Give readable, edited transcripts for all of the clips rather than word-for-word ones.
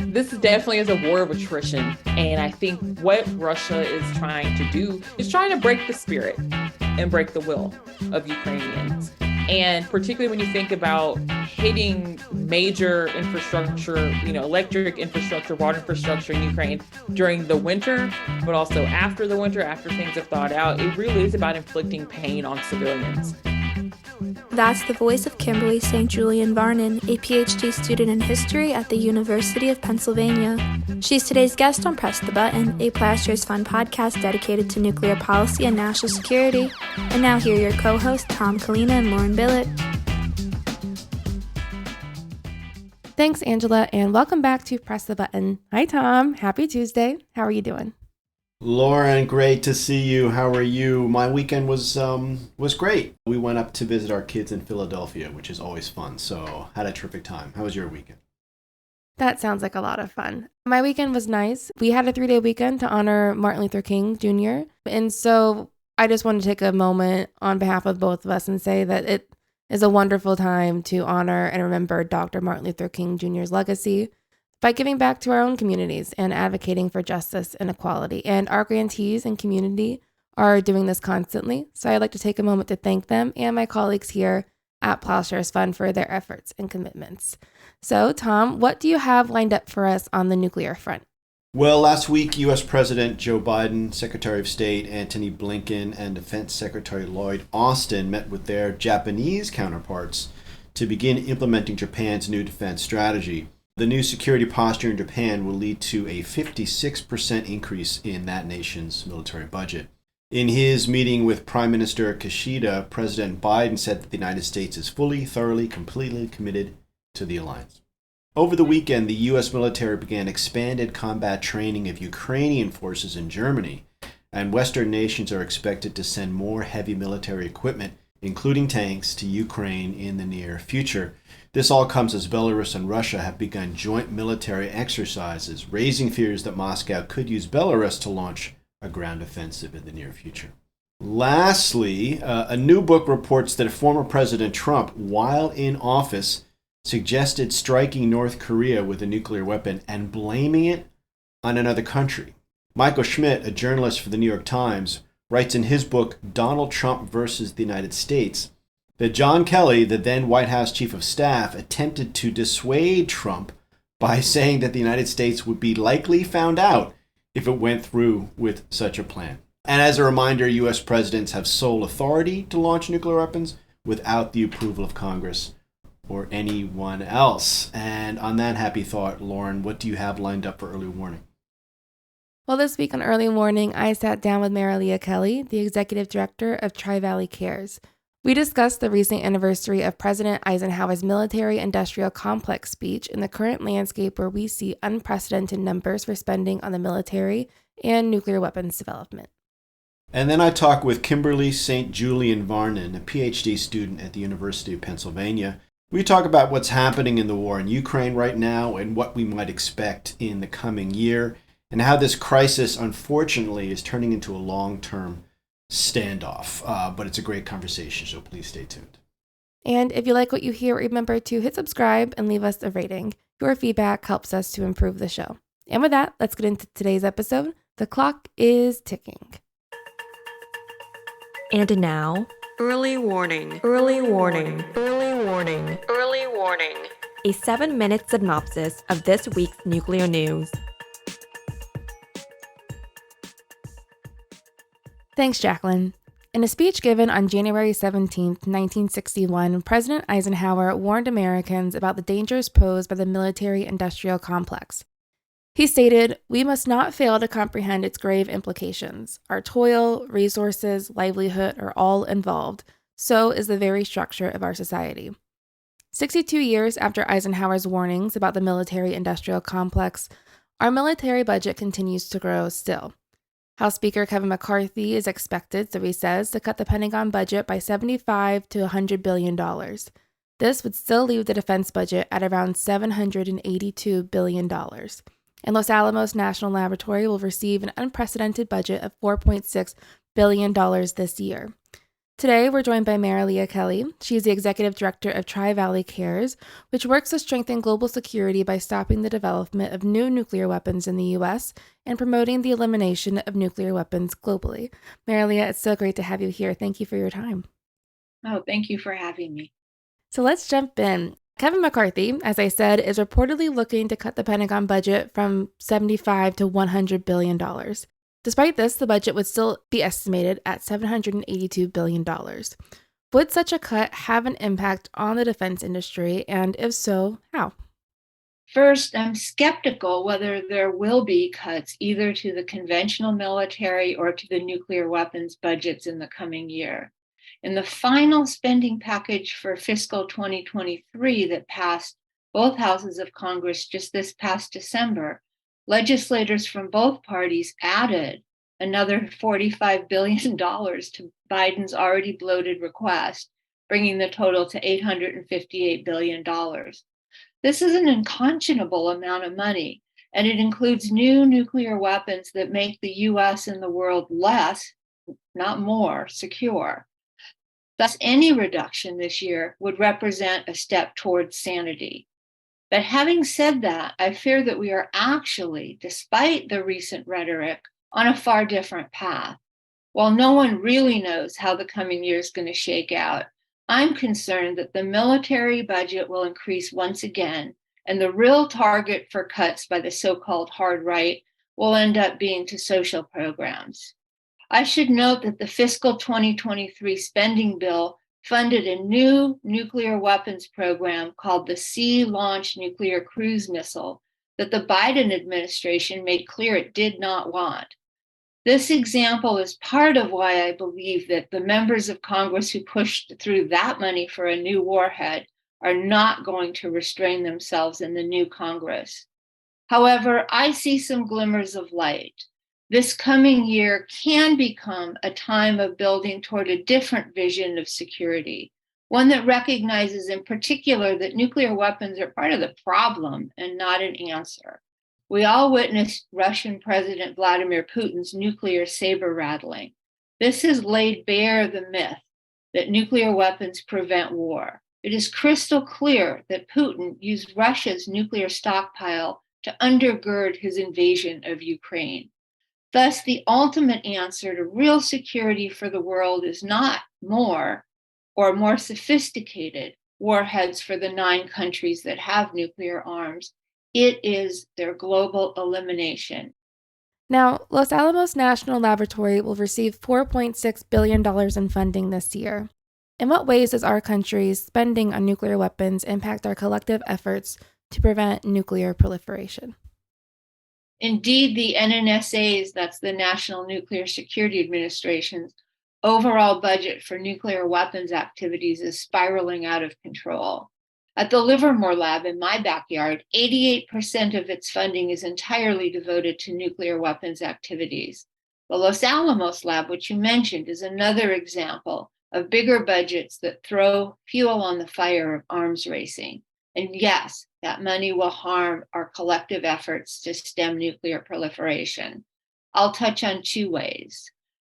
This definitely is a war of attrition. And I think what Russia is trying to do is trying to break the spirit and break the will of Ukrainians. And particularly when you think about hitting major infrastructure, electric infrastructure, water infrastructure in Ukraine during the winter, but also after the winter, after things have thawed out, it really is about inflicting pain on civilians. That's the voice of Kimberly St. Julian-Varnon, a PhD student in history at the University of Pennsylvania. She's today's guest on Press the Button, a Plowshares Fund podcast dedicated to nuclear policy and national security. And now here are your co-hosts, Tom, Collina, and Lauren Billet. Thanks, Angela, and welcome back to Press the Button. Hi, Tom. Happy Tuesday. How are you doing? Lauren, great to see you. How are you? My weekend was great. We went up to visit our kids in Philadelphia, which is always fun. So had a terrific time. How was your weekend? That sounds like a lot of fun. My weekend was nice. We had a 3-day weekend to honor Martin Luther King Jr. And so I just want to take a moment on behalf of both of us and say that it is a wonderful time to honor and remember Dr. Martin Luther King Jr.'s legacy by giving back to our own communities and advocating for justice and equality. And our grantees and community are doing this constantly. So I'd like to take a moment to thank them and my colleagues here at Plowshares Fund for their efforts and commitments. So, Tom, what do you have lined up for us on the nuclear front? Well, last week, U.S. President Joe Biden, Secretary of State Antony Blinken, and Defense Secretary Lloyd Austin met with their Japanese counterparts to begin implementing Japan's new defense strategy. The new security posture in Japan will lead to a 56% increase in that nation's military budget. In his meeting with Prime Minister Kishida, President Biden said that the United States is fully, thoroughly, completely committed to the alliance. Over the weekend, the U.S. military began expanded combat training of Ukrainian forces in Germany, and Western nations are expected to send more heavy military equipment, including tanks, to Ukraine in the near future. This all comes as Belarus and Russia have begun joint military exercises, raising fears that Moscow could use Belarus to launch a ground offensive in the near future. Lastly, a new book reports that former President Trump, while in office, suggested striking North Korea with a nuclear weapon and blaming it on another country. Michael Schmidt, a journalist for the New York Times, writes in his book, Donald Trump versus the United States, that John Kelly, the then White House chief of staff, attempted to dissuade Trump by saying that the United States would be likely found out if it went through with such a plan. And as a reminder, U.S. presidents have sole authority to launch nuclear weapons without the approval of Congress or anyone else. And on that happy thought, Lauren, what do you have lined up for early warning? Well, this week on Early Warning, I sat down with Marylia Kelley, the executive director of Tri-Valley Cares. We discussed the recent anniversary of President Eisenhower's military-industrial complex speech in the current landscape where we see unprecedented numbers for spending on the military and nuclear weapons development. And then I talked with Kimberly St. Julian-Varnon, a PhD student at the University of Pennsylvania. We talk about what's happening in the war in Ukraine right now and what we might expect in the coming year, and how this crisis, unfortunately, is turning into a long-term standoff. But it's a great conversation, so please stay tuned. And if you like what you hear, remember to hit subscribe and leave us a rating. Your feedback helps us to improve the show. And with that, let's get into today's episode. The clock is ticking. And now, early warning, early warning, early warning, early warning. A 7-minute synopsis of this week's nuclear news. Thanks, Jacqueline. In a speech given on January 17, 1961, President Eisenhower warned Americans about the dangers posed by the military-industrial complex. He stated, "We must not fail to comprehend its grave implications. Our toil, resources, livelihood are all involved. So is the very structure of our society." 62 years after Eisenhower's warnings about the military-industrial complex, our military budget continues to grow still. House Speaker Kevin McCarthy is expected, so he says, to cut the Pentagon budget by $75 to $100 billion. This would still leave the defense budget at around $782 billion. And Los Alamos National Laboratory will receive an unprecedented budget of $4.6 billion this year. Today, we're joined by Marylia Kelley. She is the Executive Director of Tri-Valley Cares, which works to strengthen global security by stopping the development of new nuclear weapons in the U.S. and promoting the elimination of nuclear weapons globally. Marylia, it's so great to have you here. Thank you for your time. Oh, thank you for having me. So let's jump in. Kevin McCarthy, as I said, is reportedly looking to cut the Pentagon budget from $75 to $100 billion. Despite this, the budget would still be estimated at $782 billion. Would such a cut have an impact on the defense industry, and if so, how? First, I'm skeptical whether there will be cuts either to the conventional military or to the nuclear weapons budgets in the coming year. In the final spending package for fiscal 2023 that passed both houses of Congress just this past December, legislators from both parties added another $45 billion to Biden's already bloated request, bringing the total to $858 billion. This is an unconscionable amount of money, and it includes new nuclear weapons that make the U.S. and the world less, not more, secure. Thus, any reduction this year would represent a step towards sanity. But having said that, I fear that we are actually, despite the recent rhetoric, on a far different path. While no one really knows how the coming year is going to shake out, I'm concerned that the military budget will increase once again, and the real target for cuts by the so-called hard right will end up being to social programs. I should note that the fiscal 2023 spending bill funded a new nuclear weapons program called the Sea-Launched Nuclear Cruise Missile that the Biden administration made clear it did not want. This example is part of why I believe that the members of Congress who pushed through that money for a new warhead are not going to restrain themselves in the new Congress. However, I see some glimmers of light. This coming year can become a time of building toward a different vision of security, one that recognizes in particular that nuclear weapons are part of the problem and not an answer. We all witnessed Russian President Vladimir Putin's nuclear saber rattling. This has laid bare the myth that nuclear weapons prevent war. It is crystal clear that Putin used Russia's nuclear stockpile to undergird his invasion of Ukraine. Thus, the ultimate answer to real security for the world is not more or more sophisticated warheads for the 9 countries that have nuclear arms. It is their global elimination. Now, Los Alamos National Laboratory will receive $4.6 billion in funding this year. In what ways does our country's spending on nuclear weapons impact our collective efforts to prevent nuclear proliferation? Indeed, the NNSA's, that's the National Nuclear Security Administration's, overall budget for nuclear weapons activities is spiraling out of control. At the Livermore Lab in my backyard, 88% of its funding is entirely devoted to nuclear weapons activities. The Los Alamos Lab, which you mentioned, is another example of bigger budgets that throw fuel on the fire of arms racing. And yes, that money will harm our collective efforts to stem nuclear proliferation. I'll touch on 2 ways.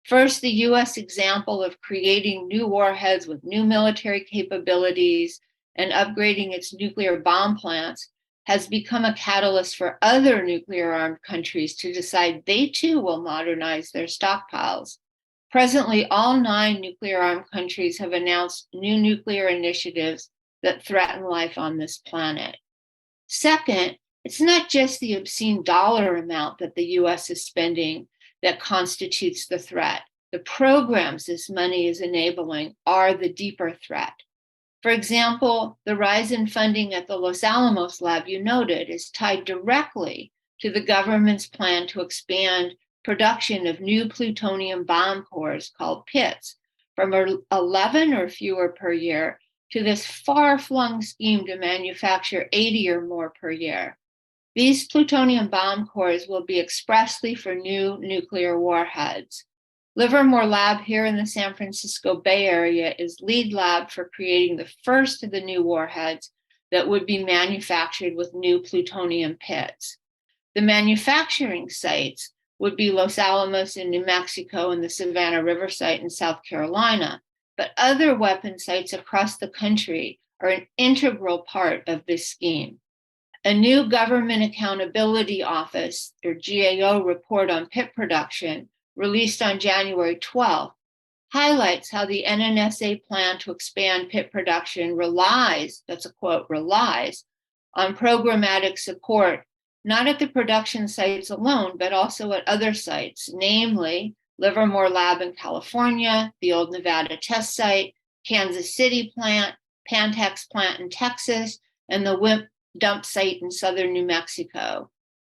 First, the US example of creating new warheads with new military capabilities and upgrading its nuclear bomb plants has become a catalyst for other nuclear-armed countries to decide they too will modernize their stockpiles. Presently, all 9 nuclear-armed countries have announced new nuclear initiatives that threaten life on this planet. Second, it's not just the obscene dollar amount that the US is spending that constitutes the threat. The programs this money is enabling are the deeper threat. For example, the rise in funding at the Los Alamos Lab you noted is tied directly to the government's plan to expand production of new plutonium bomb cores called pits from 11 or fewer per year to this far-flung scheme to manufacture 80 or more per year. These plutonium bomb cores will be expressly for new nuclear warheads. Livermore Lab here in the San Francisco Bay Area is lead lab for creating the first of the new warheads that would be manufactured with new plutonium pits. The manufacturing sites would be Los Alamos in New Mexico and the Savannah River site in South Carolina. but other weapon sites across the country are an integral part of this scheme. A new Government Accountability Office, or GAO, report on pit production, released on January 12th, highlights how the NNSA plan to expand pit production relies, that's a quote, relies on programmatic support, not at the production sites alone, but also at other sites, namely Livermore Lab in California, the old Nevada test site, Kansas City plant, Pantex plant in Texas, and the WIMP dump site in southern New Mexico.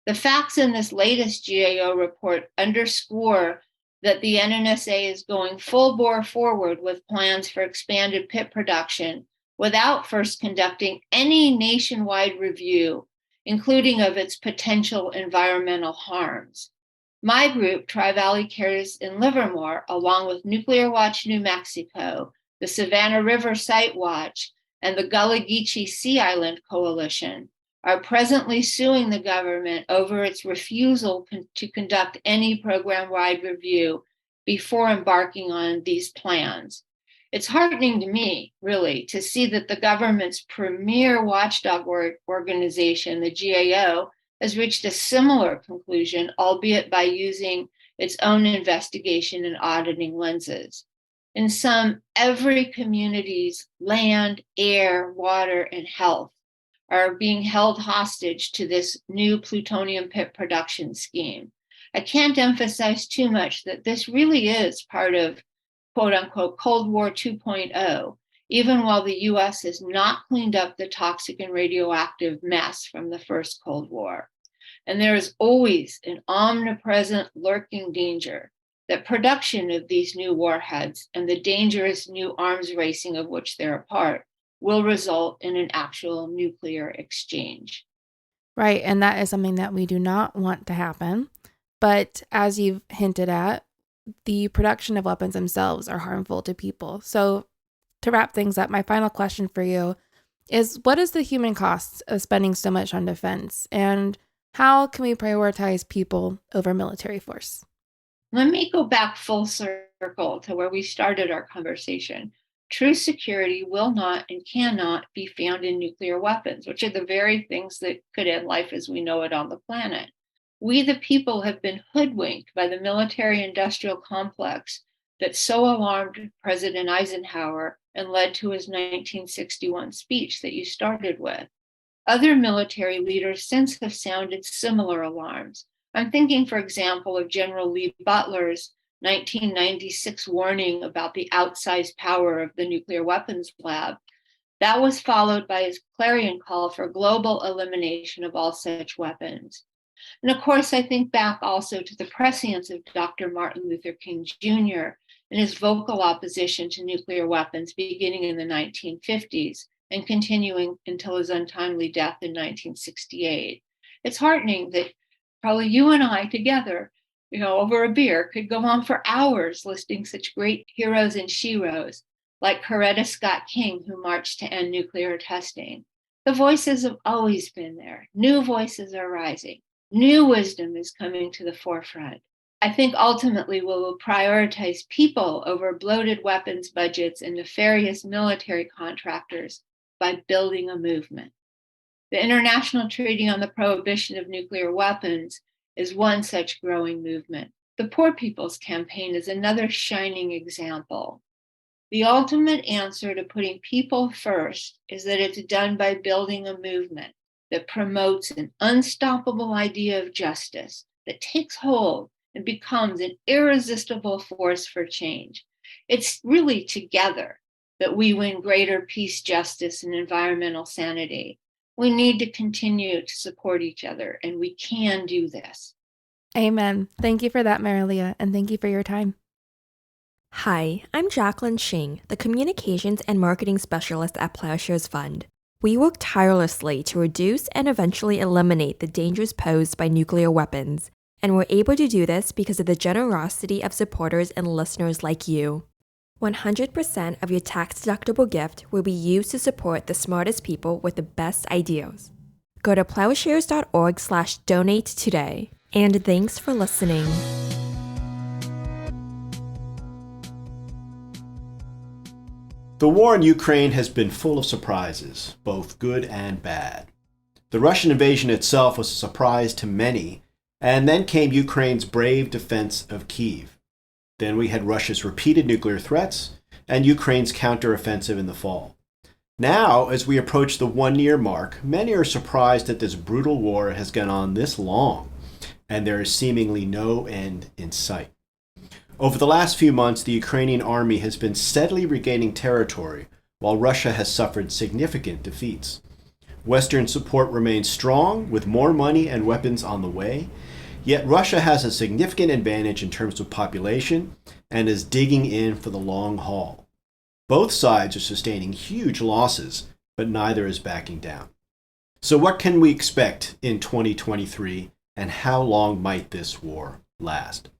The facts in this latest GAO report underscore that the NNSA is going full bore forward with plans for expanded pit production without first conducting any nationwide review, including of its potential environmental harms. My group, Tri-Valley Cares in Livermore, along with Nuclear Watch New Mexico, the Savannah River Site Watch, and the Gullah Geechee Sea Island Coalition, are presently suing the government over its refusal to conduct any program-wide review before embarking on these plans. It's heartening to me, really, to see that the government's premier watchdog organization, the GAO, has reached a similar conclusion, albeit by using its own investigation and auditing lenses. In sum, every community's land, air, water, and health are being held hostage to this new plutonium pit production scheme. I can't emphasize too much that this really is part of, quote unquote, Cold War 2.0, even while the US has not cleaned up the toxic and radioactive mess from the first Cold War. And there is always an omnipresent lurking danger that production of these new warheads and the dangerous new arms racing of which they're a part will result in an actual nuclear exchange. Right, and that is something that we do not want to happen. But as you've hinted at, the production of weapons themselves are harmful to people. So to wrap things up, my final question for you is, what is the human cost of spending so much on defense? And how can we prioritize people over military force? Let me go back full circle to where we started our conversation. True security will not and cannot be found in nuclear weapons, which are the very things that could end life as we know it on the planet. We, the people, have been hoodwinked by the military-industrial complex that so alarmed President Eisenhower and led to his 1961 speech that you started with. Other military leaders since have sounded similar alarms. I'm thinking, for example, of General Lee Butler's 1996 warning about the outsized power of the nuclear weapons lab. That was followed by his clarion call for global elimination of all such weapons. And of course, I think back also to the prescience of Dr. Martin Luther King Jr. and his vocal opposition to nuclear weapons beginning in the 1950s and continuing until his untimely death in 1968. It's heartening that probably you and I together, over a beer, could go on for hours listing such great heroes and sheroes like Coretta Scott King, who marched to end nuclear testing. The voices have always been there. New voices are rising. New wisdom is coming to the forefront. I think ultimately we will prioritize people over bloated weapons budgets and nefarious military contractors by building a movement. The International Treaty on the Prohibition of Nuclear Weapons is one such growing movement. The Poor People's Campaign is another shining example. The ultimate answer to putting people first is that it's done by building a movement that promotes an unstoppable idea of justice that takes hold and becomes an irresistible force for change. It's really together that we win greater peace, justice, and environmental sanity. We need to continue to support each other, and we can do this. Amen. Thank you for that, Marylia, and thank you for your time. Hi, I'm Jacqueline Shing, the Communications and Marketing Specialist at Plowshares Fund. We work tirelessly to reduce and eventually eliminate the dangers posed by nuclear weapons, and we're able to do this because of the generosity of supporters and listeners like you. 100% of your tax-deductible gift will be used to support the smartest people with the best ideas. Go to plowshares.org/donate today, and thanks for listening. The war in Ukraine has been full of surprises, both good and bad. The Russian invasion itself was a surprise to many, and then came Ukraine's brave defense of Kyiv. Then we had Russia's repeated nuclear threats and Ukraine's counteroffensive in the fall. Now, as we approach the 1-year mark, many are surprised that this brutal war has gone on this long, and there is seemingly no end in sight. Over the last few months, the Ukrainian army has been steadily regaining territory, while Russia has suffered significant defeats. Western support remains strong, with more money and weapons on the way, yet Russia has a significant advantage in terms of population and is digging in for the long haul. Both sides are sustaining huge losses, but neither is backing down. So what can we expect in 2023, and how long might this war last?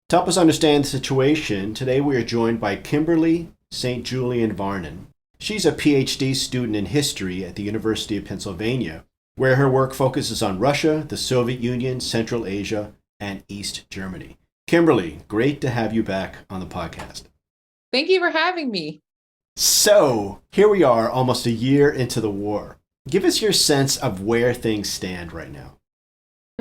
To help us understand the situation, today we are joined by Kimberly St. Julian-Varnon. She's a PhD student in history at the University of Pennsylvania, where her work focuses on Russia, the Soviet Union, Central Asia, and East Germany. Kimberly, great to have you back on the podcast. Thank you for having me. So, here we are almost a year into the war. Give us your sense of where things stand right now.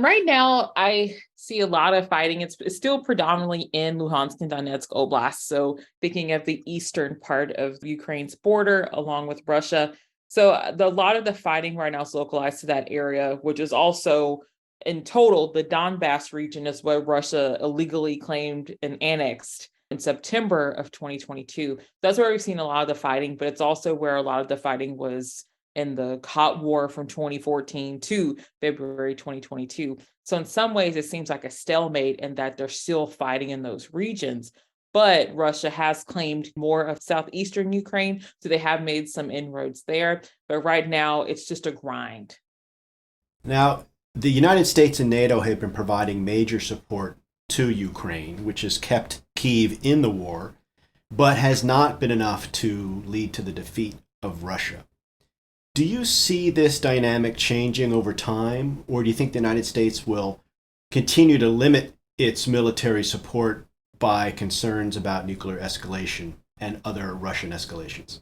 Right now, I see a lot of fighting. It's still predominantly in Luhansk and Donetsk Oblast. So thinking of the eastern part of Ukraine's border along with Russia. So a lot of the fighting right now is localized to that area, which is also in total, the Donbass region is what Russia illegally claimed and annexed in September of 2022. That's where we've seen a lot of the fighting, but it's also where a lot of the fighting was in the hot war from 2014 to February 2022. So in some ways, it seems like a stalemate in that they're still fighting in those regions. But Russia has claimed more of southeastern Ukraine, so they have made some inroads there. But right now, it's just a grind. Now, the United States and NATO have been providing major support to Ukraine, which has kept Kyiv in the war, but has not been enough to lead to the defeat of Russia. Do you see this dynamic changing over time, or do you think the United States will continue to limit its military support by concerns about nuclear escalation and other Russian escalations?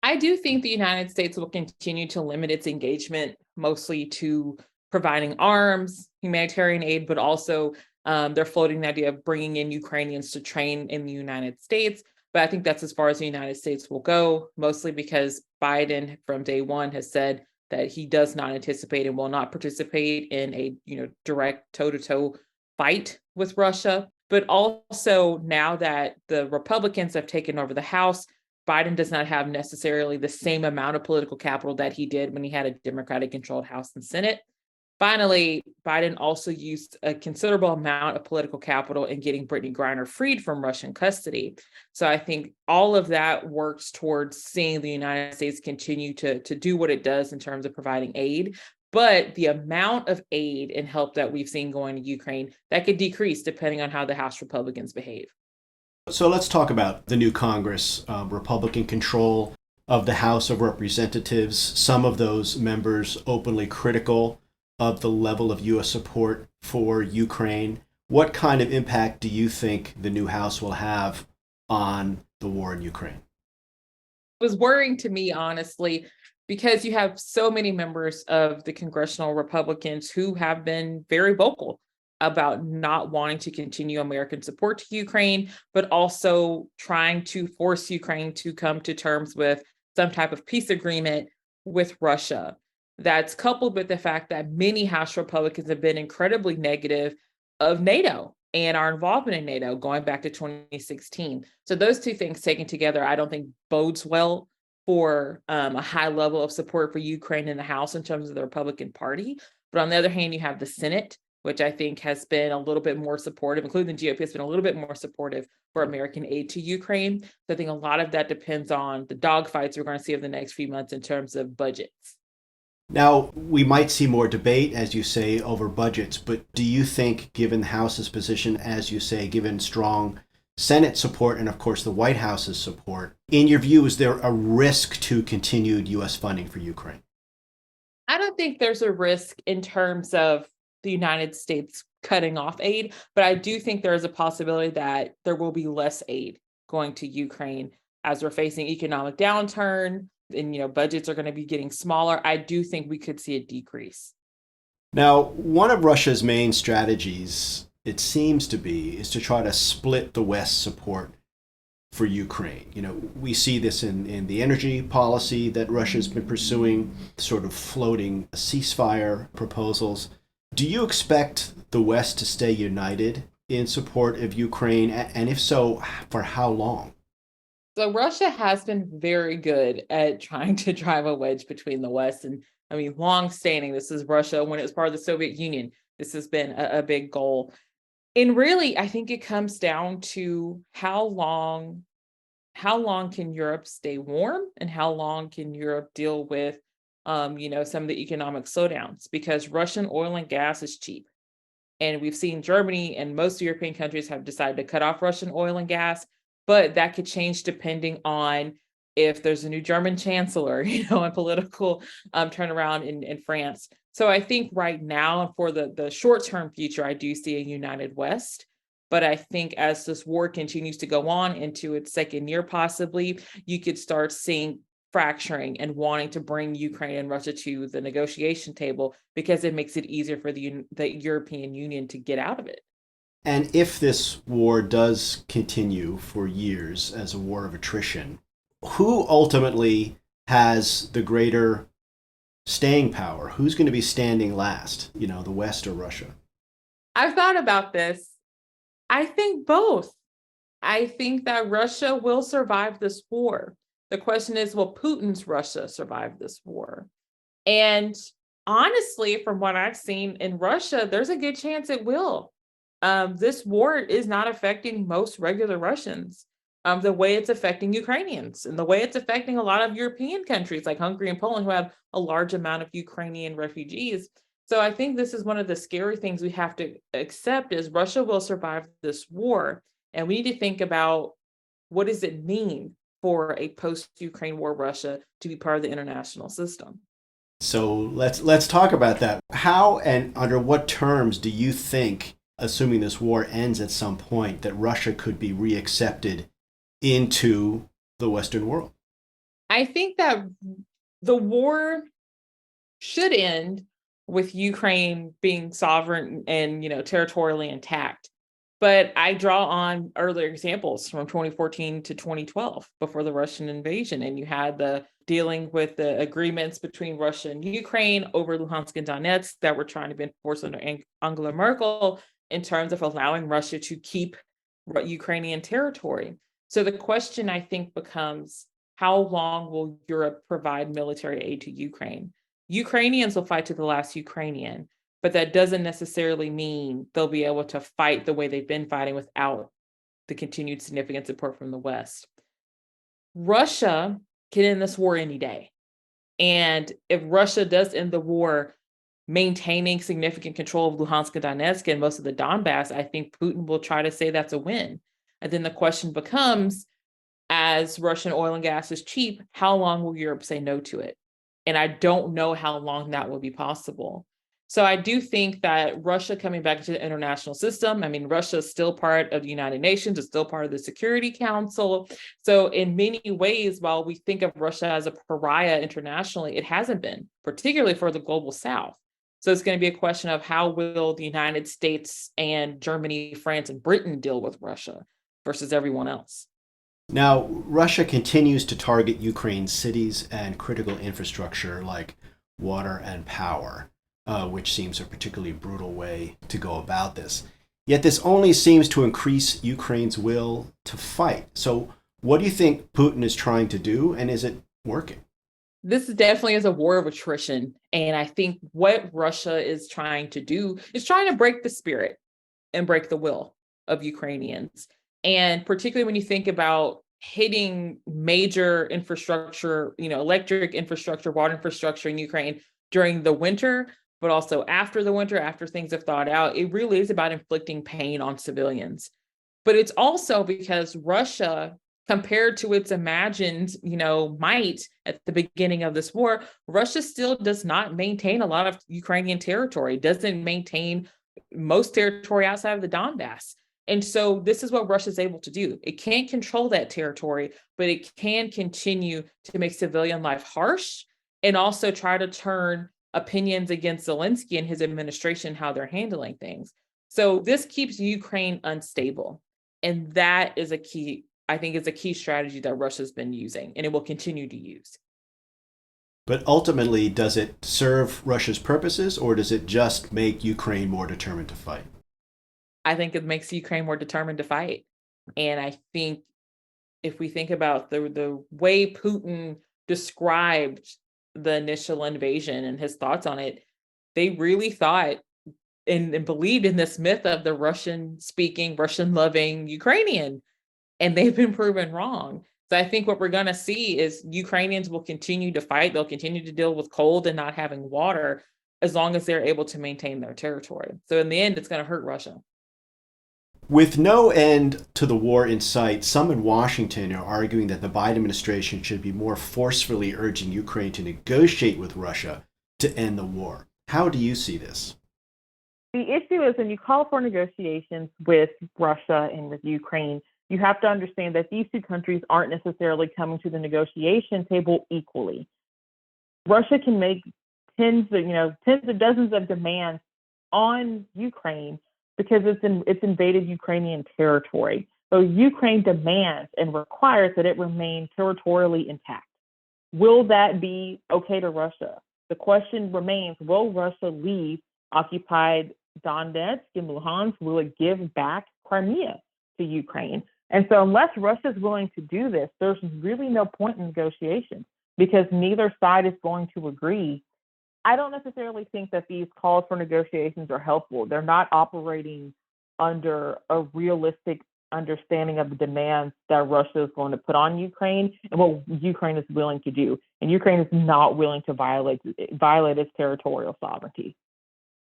I do think the United States will continue to limit its engagement mostly to providing arms, humanitarian aid, but also they're floating the idea of bringing in Ukrainians to train in the United States. But I think that's as far as the United States will go, mostly because Biden from day one has said that he does not anticipate and will not participate in a direct toe-to-toe fight with Russia. But also now that the Republicans have taken over the House, Biden does not have necessarily the same amount of political capital that he did when he had a Democratic-controlled House and Senate. Finally, Biden also used a considerable amount of political capital in getting Brittany Griner freed from Russian custody. So I think all of that works towards seeing the United States continue to do what it does in terms of providing aid. But the amount of aid and help that we've seen going to Ukraine, that could decrease depending on how the House Republicans behave. So let's talk about the new Congress, Republican control of the House of Representatives. Some of those members openly critical of the level of U.S. support for Ukraine. What kind of impact do you think the new House will have on the war in Ukraine? It was worrying to me, honestly, because you have so many members of the congressional Republicans who have been very vocal about not wanting to continue American support to Ukraine, but also trying to force Ukraine to come to terms with some type of peace agreement with Russia. That's coupled with the fact that many House Republicans have been incredibly negative of NATO and our involvement in NATO going back to 2016. So those two things taken together, I don't think bodes well for a high level of support for Ukraine in the House in terms of the Republican Party. But on the other hand, you have the Senate, which I think has been a little bit more supportive, including the GOP has been a little bit more supportive for American aid to Ukraine. So I think a lot of that depends on the dogfights we're going to see over the next few months in terms of budgets. Now, we might see more debate, as you say, over budgets, but do you think, given the House's position, as you say, given strong Senate support and, of course, the White House's support, in your view, is there a risk to continued U.S. funding for Ukraine? I don't think there's a risk in terms of the United States cutting off aid, but I do think there is a possibility that there will be less aid going to Ukraine. as we're facing economic downturn and, budgets are going to be getting smaller, I do think we could see a decrease. Now, one of Russia's main strategies, it seems to be, is to try to split the West's support for Ukraine. We see this in the energy policy that Russia's been pursuing, sort of floating ceasefire proposals. Do you expect the West to stay united in support of Ukraine? And if so, for how long? So Russia has been very good at trying to drive a wedge between the West and, long-standing. This is Russia when it was part of the Soviet Union. This has been a big goal. And really, I think it comes down to how long can Europe stay warm and how long can Europe deal with, some of the economic slowdowns, because Russian oil and gas is cheap. And we've seen Germany and most European countries have decided to cut off Russian oil and gas, but that could change depending on if there's a new German chancellor, and political turnaround in France. So I think right now, and for the short-term future, I do see a united West. But I think as this war continues to go on into its second year, possibly, you could start seeing fracturing and wanting to bring Ukraine and Russia to the negotiation table because it makes it easier for the European Union to get out of it. And if this war does continue for years as a war of attrition, who ultimately has the greater staying power? Who's going to be standing last, the West or Russia? I've thought about this. I think both. I think that Russia will survive this war. The question is, will Putin's Russia survive this war? And honestly, from what I've seen in Russia, there's a good chance it will. This war is not affecting most regular Russians the way it's affecting Ukrainians and the way it's affecting a lot of European countries like Hungary and Poland, who have a large amount of Ukrainian refugees. So I think this is one of the scary things we have to accept is Russia will survive this war. And we need to think about what does it mean for a post-Ukraine war Russia to be part of the international system. So let's talk about that. How and under what terms do you think, assuming this war ends at some point, that Russia could be reaccepted into the Western world? I think that the war should end with Ukraine being sovereign and, territorially intact. But I draw on earlier examples from 2014 to 2012 before the Russian invasion. And you had the dealing with the agreements between Russia and Ukraine over Luhansk and Donetsk that were trying to be enforced under Angela Merkel in terms of allowing Russia to keep Ukrainian territory. So the question, I think, becomes, how long will Europe provide military aid to Ukraine? Ukrainians will fight to the last Ukrainian, but that doesn't necessarily mean they'll be able to fight the way they've been fighting without the continued significant support from the West. Russia can end this war any day. And if Russia does end the war, maintaining significant control of Luhansk and Donetsk and most of the Donbass, I think Putin will try to say that's a win. And then the question becomes, as Russian oil and gas is cheap, how long will Europe say no to it? And I don't know how long that will be possible. So I do think that Russia coming back to the international system, Russia is still part of the United Nations, it's still part of the Security Council. So in many ways, while we think of Russia as a pariah internationally, it hasn't been, particularly for the global South. So it's going to be a question of how will the United States and Germany, France, and Britain deal with Russia versus everyone else. Now, Russia continues to target Ukraine's cities and critical infrastructure like water and power, which seems a particularly brutal way to go about this. Yet this only seems to increase Ukraine's will to fight. So what do you think Putin is trying to do, and is it working? This definitely is a war of attrition. And I think what Russia is trying to do is trying to break the spirit and break the will of Ukrainians. And particularly when you think about hitting major infrastructure, electric infrastructure, water infrastructure in Ukraine during the winter, but also after the winter, after things have thawed out, it really is about inflicting pain on civilians. But it's also because Russia, compared to its imagined, might at the beginning of this war, Russia still does not maintain a lot of Ukrainian territory, doesn't maintain most territory outside of the Donbass. And so this is what Russia is able to do. It can't control that territory, but it can continue to make civilian life harsh and also try to turn opinions against Zelensky and his administration, how they're handling things. So this keeps Ukraine unstable. And that is a key, I think, is a key strategy that Russia's been using, and it will continue to use. But ultimately, does it serve Russia's purposes, or does it just make Ukraine more determined to fight? I think it makes Ukraine more determined to fight. And I think if we think about the way Putin described the initial invasion and his thoughts on it, they really thought and believed in this myth of the Russian-speaking, Russian-loving Ukrainian. And they've been proven wrong. So I think what we're going to see is Ukrainians will continue to fight. They'll continue to deal with cold and not having water as long as they're able to maintain their territory. So in the end, it's going to hurt Russia. With no end to the war in sight, some in Washington are arguing that the Biden administration should be more forcefully urging Ukraine to negotiate with Russia to end the war. How do you see this? The issue is when you call for negotiations with Russia and with Ukraine, you have to understand that these two countries aren't necessarily coming to the negotiation table equally. Russia can make tens of dozens of demands on Ukraine because it's invaded Ukrainian territory. So Ukraine demands and requires that it remain territorially intact. Will that be okay to Russia? The question remains, will Russia leave occupied Donetsk and Luhansk? Will it give back Crimea to Ukraine? And so unless Russia is willing to do this, there's really no point in negotiations because neither side is going to agree. I don't necessarily think that these calls for negotiations are helpful. They're not operating under a realistic understanding of the demands that Russia is going to put on Ukraine and what Ukraine is willing to do. And Ukraine is not willing to violate its territorial sovereignty.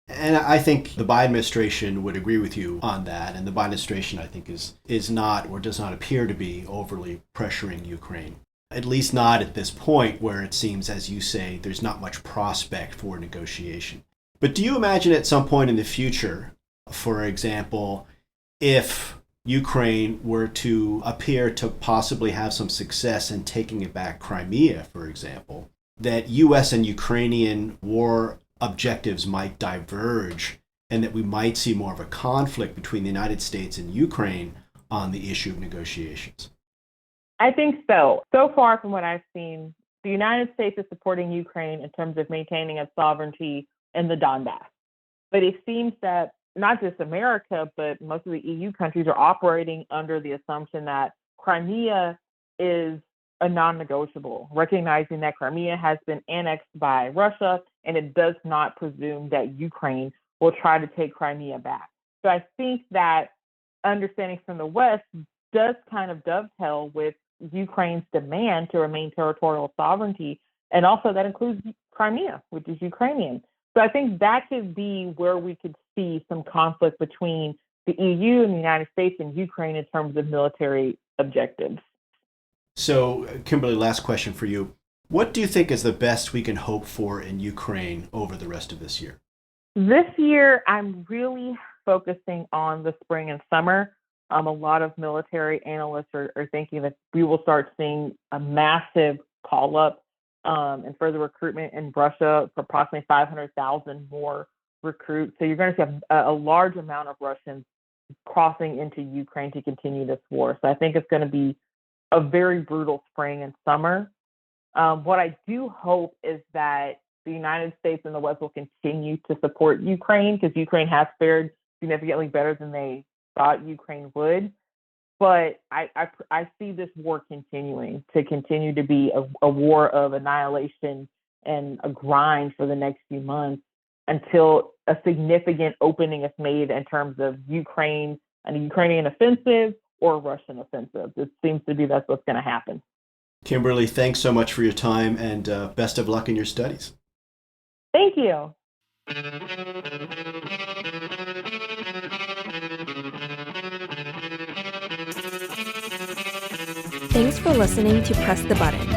And I think the Biden administration would agree with you on that. And the Biden administration, I think, is not or does not appear to be overly pressuring Ukraine. At least not at this point where it seems, as you say, there's not much prospect for negotiation. But do you imagine at some point in the future, for example, if Ukraine were to appear to possibly have some success in taking it back Crimea, for example, that U.S. and Ukrainian war objectives might diverge and that we might see more of a conflict between the United States and Ukraine on the issue of negotiations? I think so. So far from what I've seen, the United States is supporting Ukraine in terms of maintaining its sovereignty in the Donbass. But it seems that not just America, but most of the EU countries are operating under the assumption that Crimea is a non-negotiable, recognizing that Crimea has been annexed by Russia, and it does not presume that Ukraine will try to take Crimea back. So I think that understanding from the West does kind of dovetail with Ukraine's demand to remain territorial sovereignty, and also that includes Crimea, which is Ukrainian. So I think that could be where we could see some conflict between the EU and the United States and Ukraine in terms of military objectives. So, Kimberly, last question for you. What do you think is the best we can hope for in Ukraine over the rest of this year? This year, I'm really focusing on the spring and summer. A lot of military analysts are thinking that we will start seeing a massive call-up and further recruitment in Russia for approximately 500,000 more recruits. So you're going to see a large amount of Russians crossing into Ukraine to continue this war. So I think it's going to be a very brutal spring and summer. What I do hope is that the United States and the West will continue to support Ukraine because Ukraine has fared significantly better than they thought Ukraine would. But I see this war continuing to be a war of annihilation and a grind for the next few months until a significant opening is made in terms of Ukraine and a Ukrainian offensive or Russian offensive. It seems to be that's what's going to happen. Kimberly, thanks so much for your time and best of luck in your studies. Thank you. Thanks for listening to Press the Button.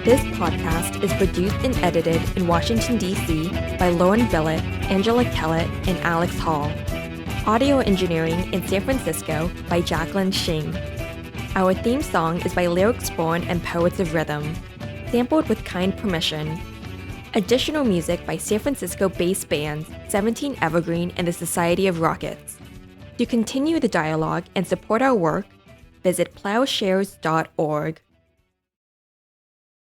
This podcast is produced and edited in Washington, D.C. by Lauren Billet, Angela Kelley, and Alex Hall. Audio engineering in San Francisco by Jacqueline Shing. Our theme song is by Lyrics Born and Poets of Rhythm, sampled with kind permission. Additional music by San Francisco-based bands 17 Evergreen and the Society of Rockets. To continue the dialogue and support our work, visit plowshares.org.